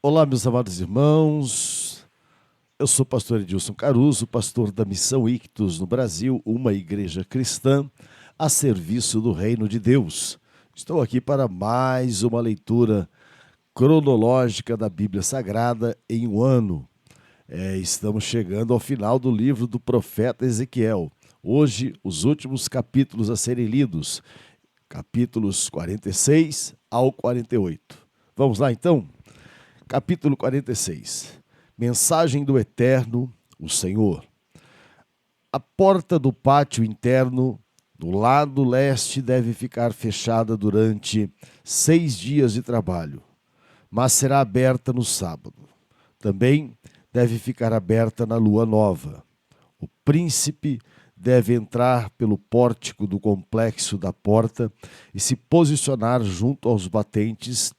Olá, meus amados irmãos. Eu sou o pastor Edilson Caruso, pastor da Missão Ictus no Brasil, uma igreja cristã a serviço do reino de Deus. Estou aqui para mais uma leitura cronológica da Bíblia Sagrada em um ano. Estamos chegando ao final do livro do profeta Ezequiel. Hoje, os últimos capítulos a serem lidos, capítulos 46 ao 48. Vamos lá, então? Capítulo 46. Mensagem do Eterno, o Senhor. A porta do pátio interno, do lado leste, deve ficar fechada durante 6 dias de trabalho, mas será aberta no sábado. Também deve ficar aberta na lua nova. O príncipe deve entrar pelo pórtico do complexo da porta e se posicionar junto aos batentes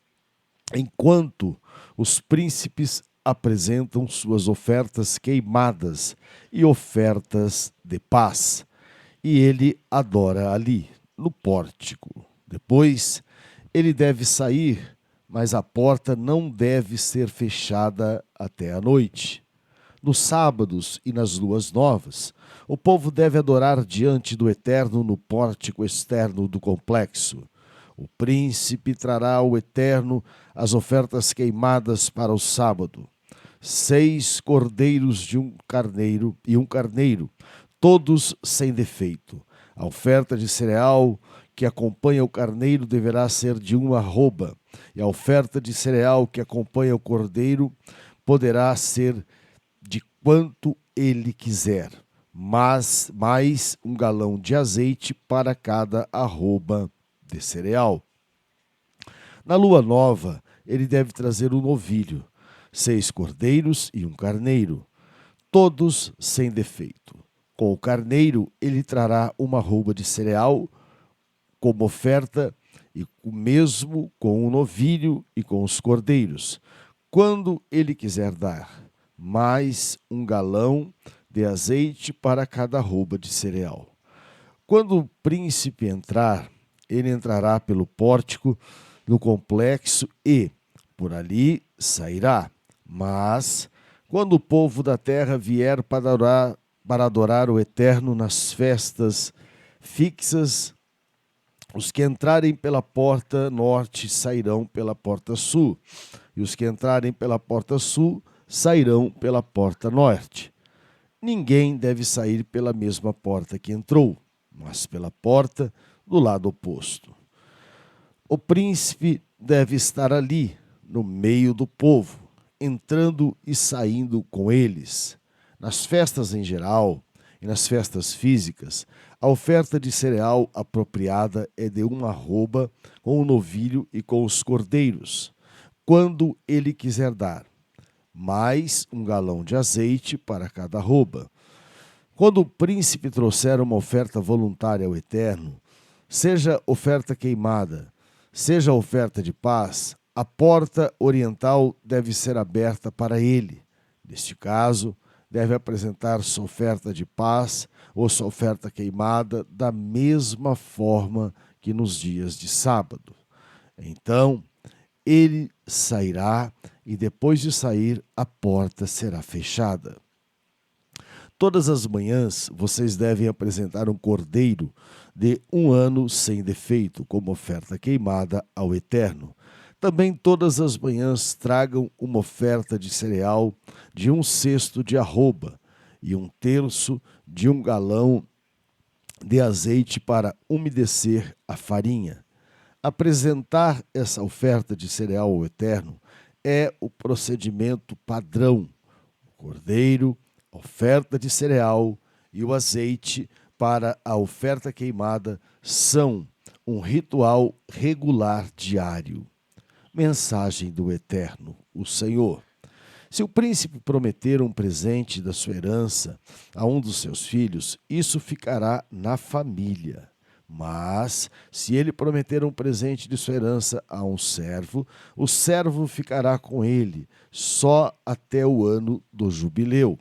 enquanto os príncipes apresentam suas ofertas queimadas e ofertas de paz, e ele adora ali, no pórtico. Depois, ele deve sair, mas a porta não deve ser fechada até a noite. Nos sábados e nas luas novas, o povo deve adorar diante do Eterno no pórtico externo do complexo. O príncipe trará ao Eterno as ofertas queimadas para o sábado: 6 cordeiros de um carneiro, todos sem defeito. A oferta de cereal que acompanha o carneiro deverá ser de uma arroba, e a oferta de cereal que acompanha o cordeiro poderá ser de quanto ele quiser, mas mais 1 galão de azeite para cada arroba de cereal. Na lua nova, ele deve trazer um novilho, 6 cordeiros e um carneiro, todos sem defeito. Com o carneiro, ele trará uma arroba de cereal como oferta, e o mesmo com o novilho e com os cordeiros, quando ele quiser dar, mais 1 galão de azeite para cada arroba de cereal. Quando o príncipe entrar, ele entrará pelo pórtico no complexo e, por ali, sairá. Mas, quando o povo da terra vier para adorar o Eterno nas festas fixas, os que entrarem pela porta norte sairão pela porta sul, e os que entrarem pela porta sul sairão pela porta norte. Ninguém deve sair pela mesma porta que entrou, mas pela porta do lado oposto. O príncipe deve estar ali, no meio do povo, entrando e saindo com eles. Nas festas em geral e nas festas físicas, a oferta de cereal apropriada é de uma arroba com o novilho e com os cordeiros, quando ele quiser dar, mais 1 galão de azeite para cada arroba. Quando o príncipe trouxer uma oferta voluntária ao Eterno, seja oferta queimada, seja oferta de paz, a porta oriental deve ser aberta para ele. Neste caso, deve apresentar sua oferta de paz ou sua oferta queimada da mesma forma que nos dias de sábado. Então, ele sairá e depois de sair, a porta será fechada. Todas as manhãs vocês devem apresentar um cordeiro de 1 ano sem defeito, como oferta queimada ao Eterno. Também todas as manhãs tragam uma oferta de cereal de 1/6 de arroba e 1/3 de 1 galão de azeite para umedecer a farinha. Apresentar essa oferta de cereal ao Eterno é o procedimento padrão. O cordeiro, a oferta de cereal e o azeite para a oferta queimada são um ritual regular diário. Mensagem do Eterno, o Senhor. Se o príncipe prometer um presente da sua herança a um dos seus filhos, isso ficará na família. Mas, se ele prometer um presente de sua herança a um servo, o servo ficará com ele só até o ano do jubileu.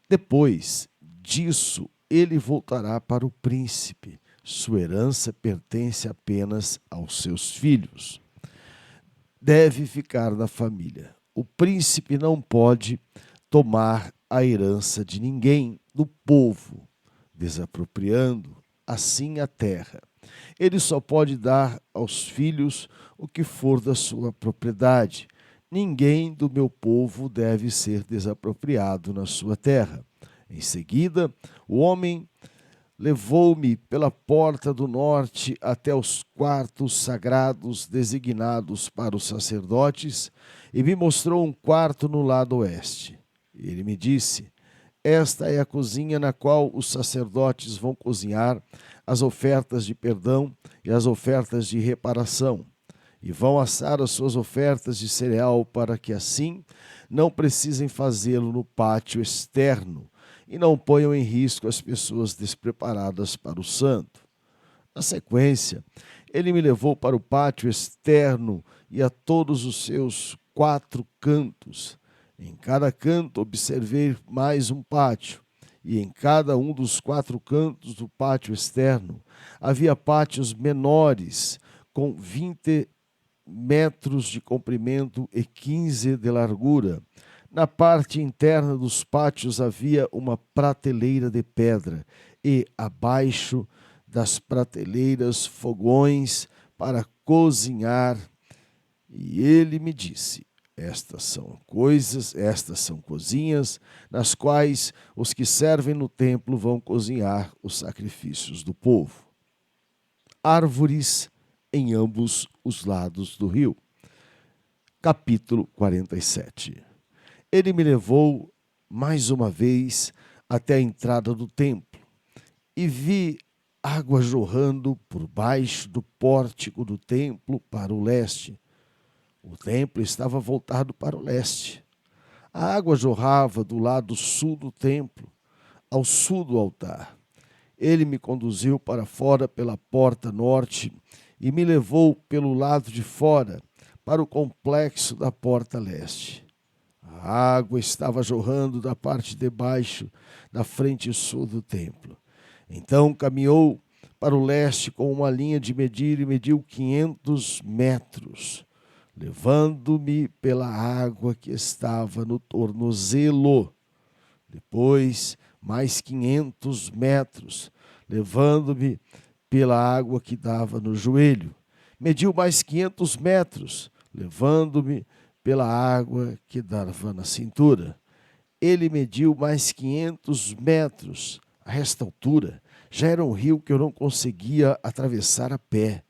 Depois disso, ele voltará para o príncipe. Sua herança pertence apenas aos seus filhos. deve ficar na família. O príncipe não pode tomar a herança de ninguém, do povo, desapropriando assim a terra. Ele só pode dar aos filhos o que for da sua propriedade. Ninguém do meu povo deve ser desapropriado na sua terra. Em seguida, o homem levou-me pela porta do norte até os quartos sagrados designados para os sacerdotes e me mostrou um quarto no lado oeste. Ele me disse: esta é a cozinha na qual os sacerdotes vão cozinhar as ofertas de perdão e as ofertas de reparação, e vão assar as suas ofertas de cereal para que assim não precisem fazê-lo no pátio externo e não ponham em risco as pessoas despreparadas para o santo. Na sequência, ele me levou para o pátio externo e a todos os seus 4 cantos. Em cada canto observei mais um pátio, e em cada um dos 4 cantos do pátio externo havia pátios menores, com 20 metros de comprimento e 15 de largura. Na parte interna dos pátios havia uma prateleira de pedra e, abaixo das prateleiras, fogões para cozinhar. E ele me disse: estas são cozinhas nas quais os que servem no templo vão cozinhar os sacrifícios do povo. Árvores em ambos os lados do rio. Capítulo 47. Ele me levou mais uma vez até a entrada do templo e vi água jorrando por baixo do pórtico do templo para o leste. O templo estava voltado para o leste. A água jorrava do lado sul do templo, ao sul do altar. Ele me conduziu para fora pela porta norte e me levou pelo lado de fora para o complexo da porta leste. A água estava jorrando da parte de baixo, da frente sul do templo. Então caminhou para o leste com uma linha de medir e mediu 500 metros, levando-me pela água que estava no tornozelo. Depois, mais 500 metros, levando-me pela água que dava no joelho. Mediu mais 500 metros, levando-me pela água que dava na cintura. Ele mediu mais 500 metros. A esta altura, já era um rio que eu não conseguia atravessar a pé.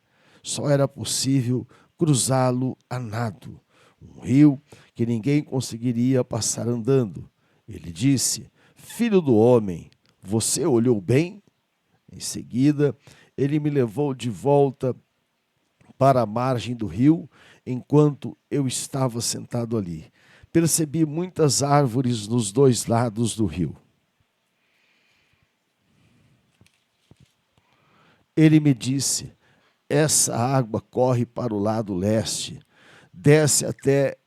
Só era possível cruzá-lo a nado. Um rio que ninguém conseguiria passar andando. Ele disse: filho do homem, você olhou bem? Em seguida, ele me levou de volta para a margem do rio, enquanto eu estava sentado ali. Percebi muitas árvores nos 2 lados do rio. Ele me disse: essa água corre para o lado leste, desce até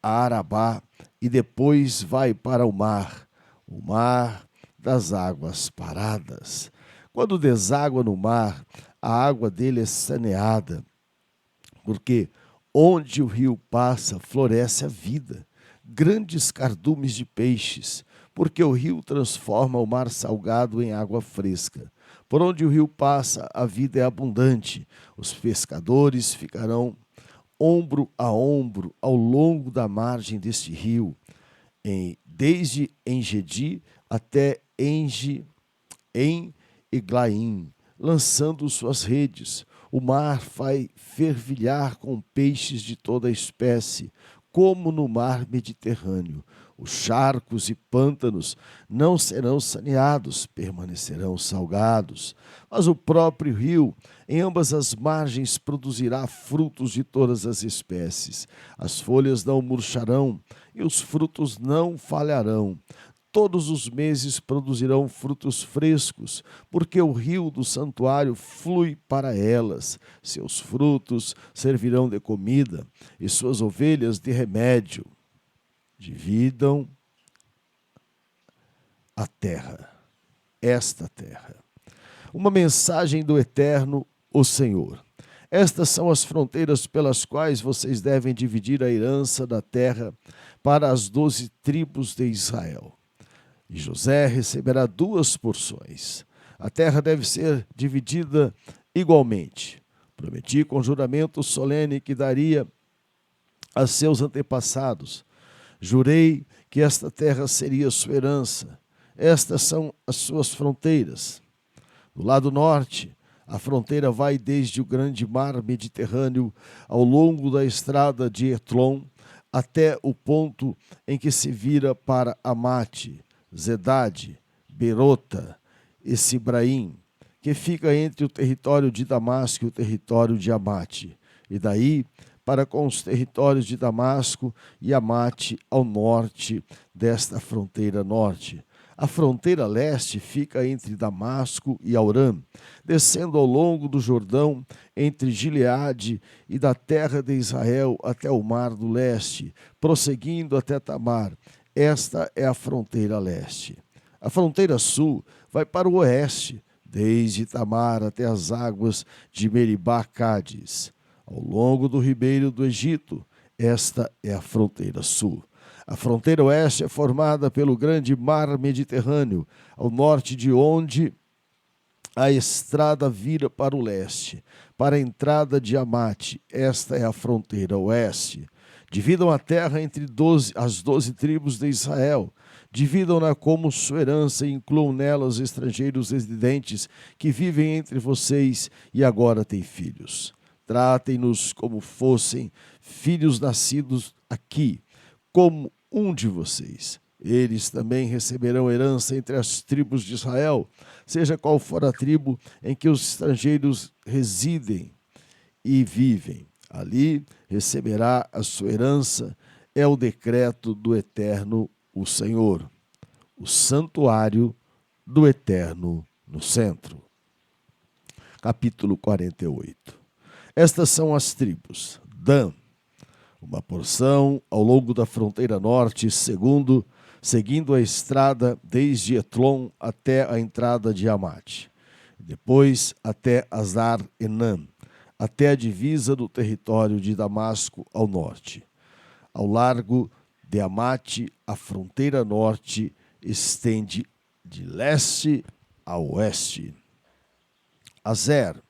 a Arabá e depois vai para o mar das águas paradas. Quando deságua no mar, a água dele é saneada, porque onde o rio passa, floresce a vida, grandes cardumes de peixes, porque o rio transforma o mar salgado em água fresca. Por onde o rio passa, a vida é abundante. Os pescadores ficarão ombro a ombro ao longo da margem deste rio, desde Engedi até em Eglaim, lançando suas redes. O mar vai fervilhar com peixes de toda espécie, como no mar Mediterrâneo. Os charcos e pântanos não serão saneados, permanecerão salgados. Mas o próprio rio, em ambas as margens, produzirá frutos de todas as espécies. As folhas não murcharão e os frutos não falharão. Todos os meses produzirão frutos frescos, porque o rio do santuário flui para elas. Seus frutos servirão de comida e suas ovelhas de remédio. Dividam a terra, esta terra. Uma mensagem do Eterno, o Senhor. Estas são as fronteiras pelas quais vocês devem dividir a herança da terra para as 12 tribos de Israel. E José receberá 2 porções. A terra deve ser dividida igualmente. Prometi com juramento solene que daria a seus antepassados. Jurei que esta terra seria sua herança. Estas são as suas fronteiras. Do lado norte, a fronteira vai desde o grande mar Mediterrâneo ao longo da estrada de Etlon até o ponto em que se vira para Amate, Zedade, Berota e Sibraim, que fica entre o território de Damasco e o território de Amate, e daí para com os territórios de Damasco e Amate ao norte desta fronteira norte. A fronteira leste fica entre Damasco e Aurã, descendo ao longo do Jordão, entre Gileade e da terra de Israel até o mar do leste, prosseguindo até Tamar. Esta é a fronteira leste. A fronteira sul vai para o oeste, desde Tamar até as águas de Meribá-Cádiz. Ao longo do ribeiro do Egito, esta é a fronteira sul. A fronteira oeste é formada pelo grande mar Mediterrâneo, ao norte de onde a estrada vira para o leste, para a entrada de Amate. Esta é a fronteira oeste. Dividam a terra entre as 12 tribos de Israel. Dividam-na como sua herança e incluam nela os estrangeiros residentes que vivem entre vocês e agora têm filhos. Tratem-nos como fossem filhos nascidos aqui, como um de vocês. Eles também receberão herança entre as tribos de Israel, seja qual for a tribo em que os estrangeiros residem e vivem. Ali receberá a sua herança, é o decreto do Eterno, o Senhor. O santuário do Eterno no centro. Capítulo 48. Estas são as tribos. Dan, uma porção ao longo da fronteira norte, seguindo a estrada desde Etlon até a entrada de Amate, depois até Azar-Enã, até a divisa do território de Damasco ao norte. Ao largo de Amate, a fronteira norte estende de leste a oeste. Azer,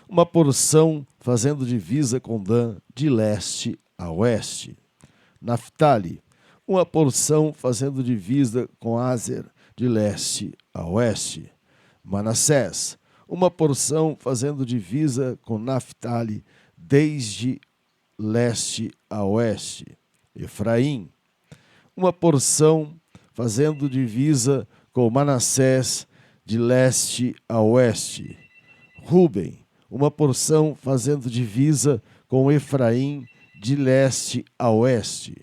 uma porção fazendo divisa com Dan de leste a oeste. Naftali, uma porção fazendo divisa com Aser de leste a oeste. Manassés, uma porção fazendo divisa com Naftali desde leste a oeste. Efraim, uma porção fazendo divisa com Manassés de leste a oeste. Ruben, uma porção fazendo divisa com Efraim de leste a oeste.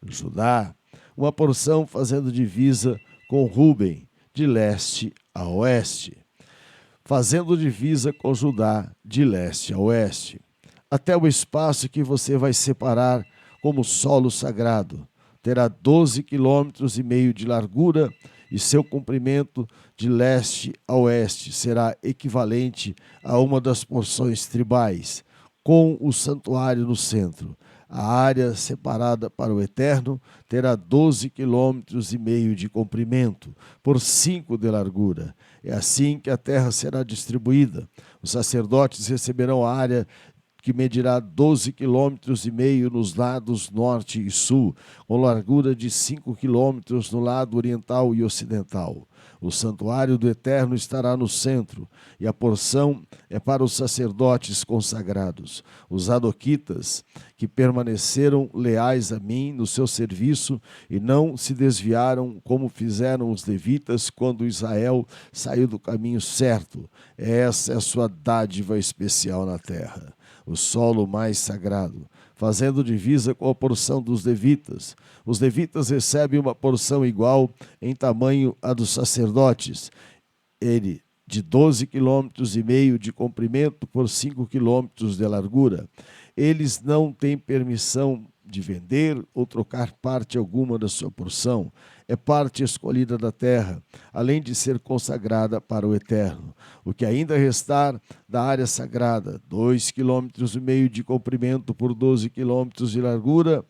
Judá, uma porção fazendo divisa com Ruben de leste a oeste, fazendo divisa com Judá de leste a oeste, até o espaço que você vai separar como solo sagrado. Terá 12,5 km de largura e seu comprimento de leste a oeste será equivalente a uma das porções tribais, com o santuário no centro. A área separada para o Eterno terá 12,5 km de comprimento, por 5 de largura. É assim que a terra será distribuída. Os sacerdotes receberão a área que medirá 12,5 km nos lados norte e sul, com largura de 5 km no lado oriental e ocidental. O santuário do Eterno estará no centro, e a porção é para os sacerdotes consagrados, os adoquitas, que permaneceram leais a mim no seu serviço e não se desviaram como fizeram os levitas quando Israel saiu do caminho certo. Essa é a sua dádiva especial na terra, o solo mais sagrado, fazendo divisa com a porção dos levitas. Os levitas recebem uma porção igual em tamanho à dos sacerdotes. Ele de 12,5 km de comprimento por 5 km de largura. Eles não têm permissão de vender ou trocar parte alguma da sua porção. É parte escolhida da terra, além de ser consagrada para o Eterno. O que ainda restar da área sagrada, 2,5 km de comprimento por 12 km de largura,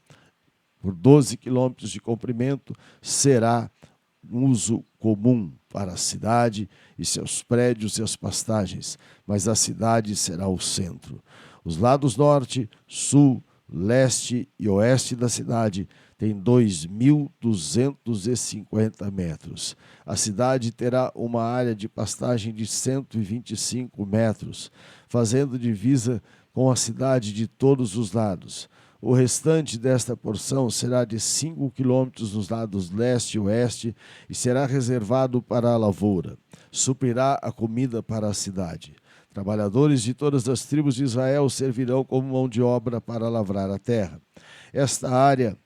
por 12 quilômetros de comprimento, será uso comum para a cidade e seus prédios e as pastagens, mas a cidade será o centro. Os lados norte, sul, leste e oeste da cidade têm 2.250 metros. A cidade terá uma área de pastagem de 125 metros, fazendo divisa com a cidade de todos os lados. O restante desta porção será de 5 quilômetros nos lados leste e oeste e será reservado para a lavoura. Suprirá a comida para a cidade. Trabalhadores de todas as tribos de Israel servirão como mão de obra para lavrar a terra. Essa área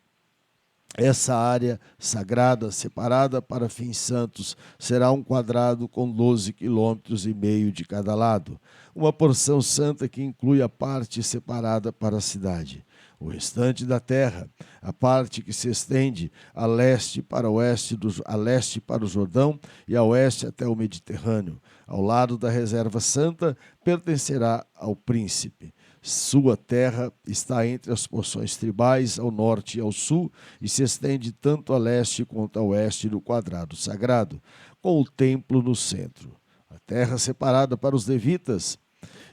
sagrada, separada para fins santos, será um quadrado com 12,5 quilômetros de cada lado. Uma porção santa que inclui a parte separada para a cidade. O restante da terra, a parte que se estende a leste para o Jordão e a oeste até o Mediterrâneo, ao lado da reserva santa, pertencerá ao príncipe. Sua terra está entre as porções tribais ao norte e ao sul e se estende tanto a leste quanto a oeste do quadrado sagrado, com o templo no centro. A terra separada para os levitas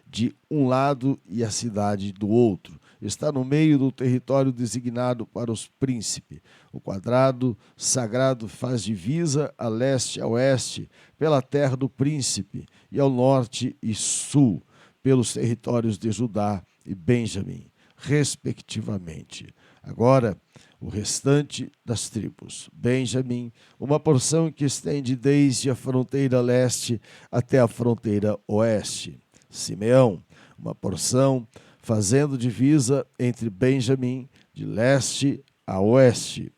de um lado e a cidade do outro está no meio do território designado para os príncipes. O quadrado sagrado faz divisa a leste e a oeste pela terra do príncipe e ao norte e sul pelos territórios de Judá e Benjamim, respectivamente. Agora, o restante das tribos. Benjamim, uma porção que estende desde a fronteira leste até a fronteira oeste. Simeão, uma porção fazendo divisa entre Benjamim, de leste a oeste.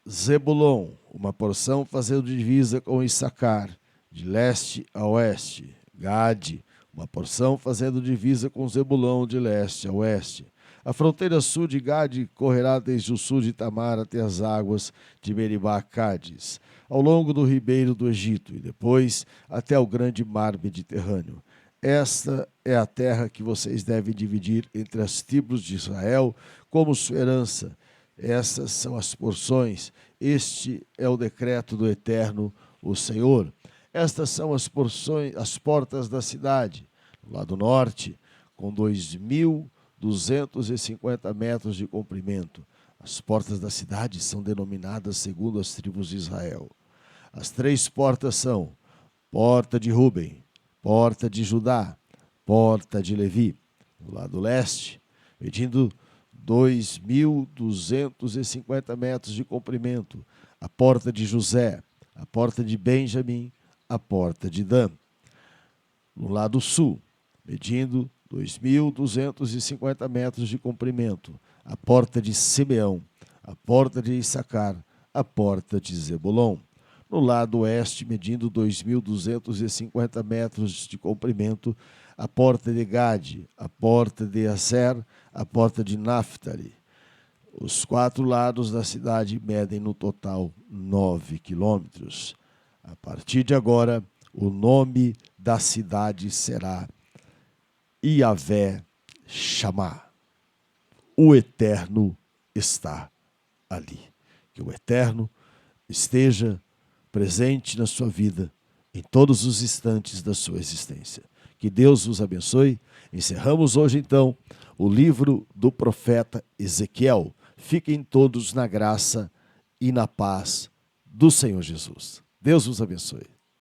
Zebulon, uma porção fazendo divisa com Issacar, de leste a oeste. Gade, uma porção fazendo divisa com Zebulão, de leste a oeste. A fronteira sul de Gade correrá desde o sul de Tamar até as águas de Meribá-Cádiz, ao longo do ribeiro do Egito, e depois até o grande mar Mediterrâneo. Esta é a terra que vocês devem dividir entre as tribos de Israel como sua herança. Essas são as porções. Este é o decreto do Eterno, o Senhor. Estas são as porções, as portas da cidade. No lado norte, com 2.250 metros de comprimento. As portas da cidade são denominadas segundo as tribos de Israel. As 3 portas são Porta de Ruben, Porta de Judá, Porta de Levi. No lado leste, medindo 2.250 metros de comprimento, a Porta de José, a Porta de Benjamim, a Porta de Dan. No lado sul, medindo 2.250 metros de comprimento, a Porta de Simeão, a Porta de Issacar, a Porta de Zebulon. No lado oeste, medindo 2.250 metros de comprimento, a Porta de Gade, a Porta de Aser, a Porta de Naphtali. Os 4 lados da cidade medem no total 9 quilômetros. A partir de agora, o nome da cidade será Yavé Chamá. O Eterno está ali. Que o Eterno esteja presente na sua vida, em todos os instantes da sua existência. Que Deus vos abençoe. Encerramos hoje, então, o livro do profeta Ezequiel. Fiquem todos na graça e na paz do Senhor Jesus. Deus vos abençoe.